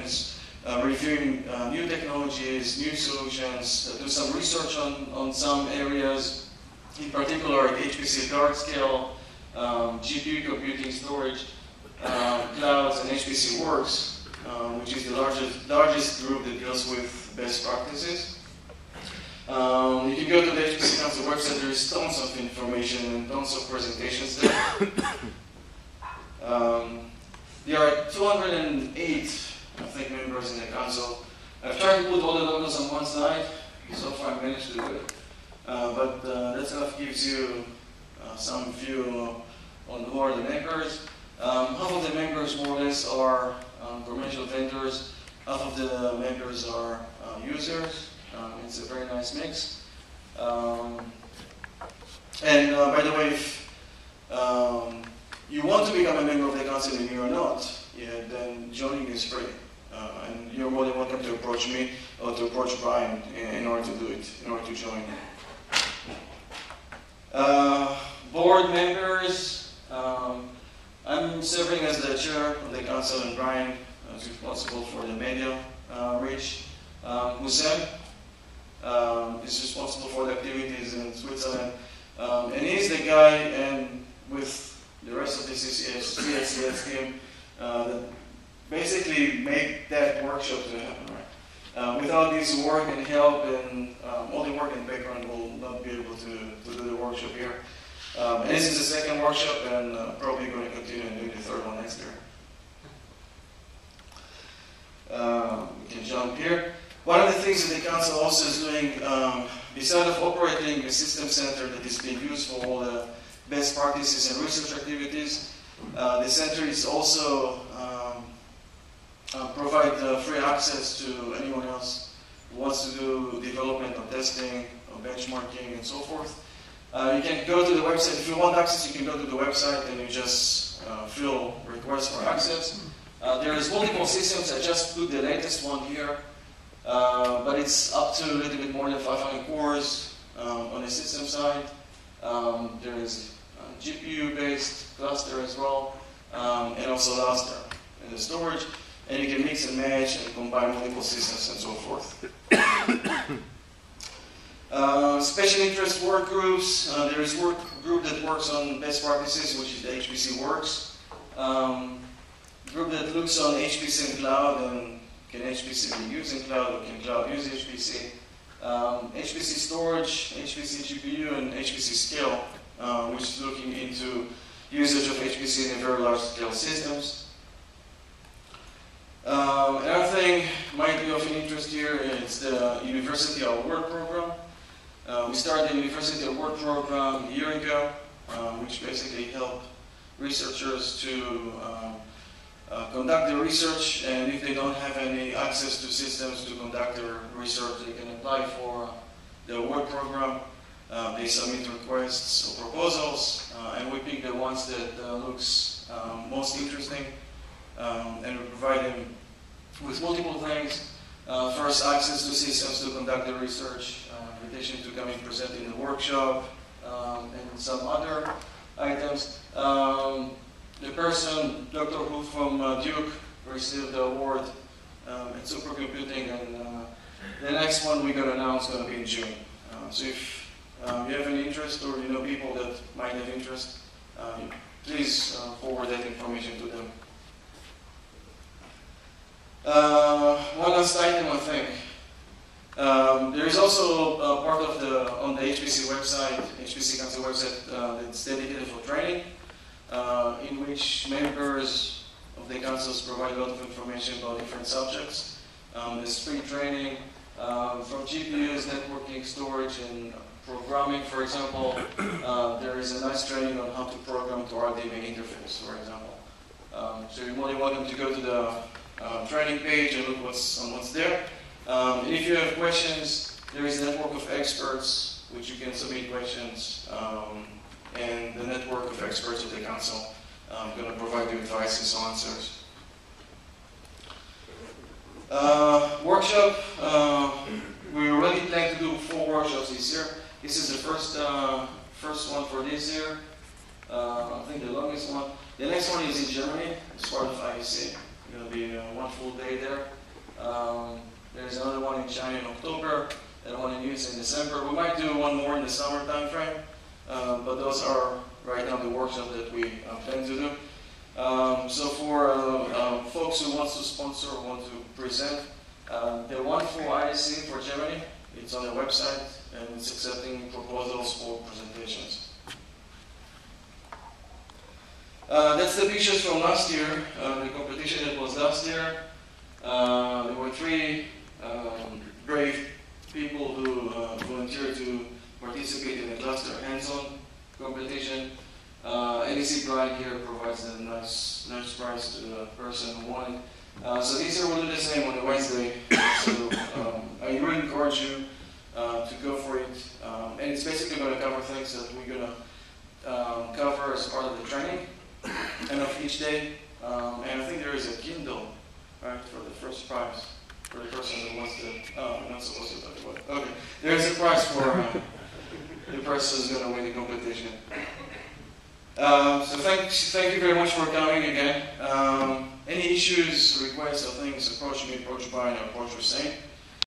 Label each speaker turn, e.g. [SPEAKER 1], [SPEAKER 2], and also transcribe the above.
[SPEAKER 1] sessions, reviewing new technologies, new solutions, do some research on some areas, in particular HPC large scale, GPU computing, storage, clouds, and HPC Works, which is the largest group that deals with best practices. You can go to the HPC Council website. There is tons of information and tons of presentations there. There are 208, I think, members in the council. I've tried to put all the logos on one slide. So far, I managed to do it. But that kind of gives you some view on who are the members. Half of the members, more or less, are commercial vendors. Half of the members are users. It's a very nice mix. And by the way, if you want to become a member of the council and you're not, then joining is free. And you're more than welcome to approach me or to approach Brian in order to do it, in order to join. Board members, I'm serving as the chair of the council, and Brian is responsible for the media reach. Hussein is responsible for the activities in Switzerland. And he's the guy, and with the rest of the CSCS team, that basically make that workshop to happen. Right? Without this work and help and all the work and background, we'll not be able to do the workshop here. And this is the second workshop, and probably going to continue and do the third one next year. We can jump here. One of the things that the council also is doing, besides of operating a system center that is being used for all the best practices and research activities, the center is also provide free access to anyone else who wants to do development or testing or benchmarking and so forth. You can go to the website. If you want access, you can go to the website and you just fill requests for access. There is multiple systems. I just put the latest one here. But it's up to a little bit more than 500 cores on the system side. There is a GPU-based cluster as well, and also Lustre in the storage. And you can mix and match and combine multiple systems and so forth. Special interest work groups. There is a work group that works on best practices, which is the HPC Works. Group that looks on HPC and cloud, and can HPC be used in cloud, or can cloud use HPC? HPC storage, HPC GPU, and HPC scale, which is looking into usage of HPC in very large scale systems. Another thing might be of an interest here is the University at Work program. We started the University at Work program a year ago, which basically helped researchers to conduct their research, and if they don't have any access to systems to conduct their research, they can apply for the work program. They submit requests or proposals, and we pick the ones that looks most interesting, and we provide them with multiple things. First, access to systems to conduct the research, invitation to come and present in the workshop, and some other items. The person, Dr. Hu from Duke, received the award in supercomputing, and the next one we're going to announce is going to be in June. So if you have any interest, or you know people that might have interest, please forward that information to them. One last item, I think. There is also a part of on the HPC website, HPC Council website, that's dedicated for training, in which members of the councils provide a lot of information about different subjects. There's free training from GPUs, networking, storage, and programming, for example. There is a nice training on how to program to RDMA interface, for example. So you're more than welcome to go to the training page and look what's there. And if you have questions, there is a network of experts which you can submit questions, and the network of experts of the council going to provide you advice and answers. Workshop, we already plan to do 4 workshops this year. This is the first one for this year. I think the longest one. The next one is in Germany. It's part of IEC. It's going to be 1 one full day there. There's another one in China in October, and one in US in December. We might do one more in the summer time frame, but those are right now the workshops that we plan to do. So for folks who want to sponsor or want to present, the one for ISC for Germany, it's on their website, and it's accepting proposals for presentations. That's the pictures from last year, the competition that was last year. There were 3 brave people who volunteered to participate in the cluster hands-on competition. NEC Pride here provides a nice prize to the person who won it. So this year we'll do the same on the Wednesday. So I really encourage you to go for it. And it's basically going to cover things that we're going to cover as part of the training and of each day. And I think there is a Kindle, right, for the first prize for the person who wants to. Oh, I'm not supposed to talk about it. Okay, there is a prize for the person who's going to win the competition. So thank you very much for coming again. Any issues, requests, or things, approach me, approach Brian, or approach Hussein.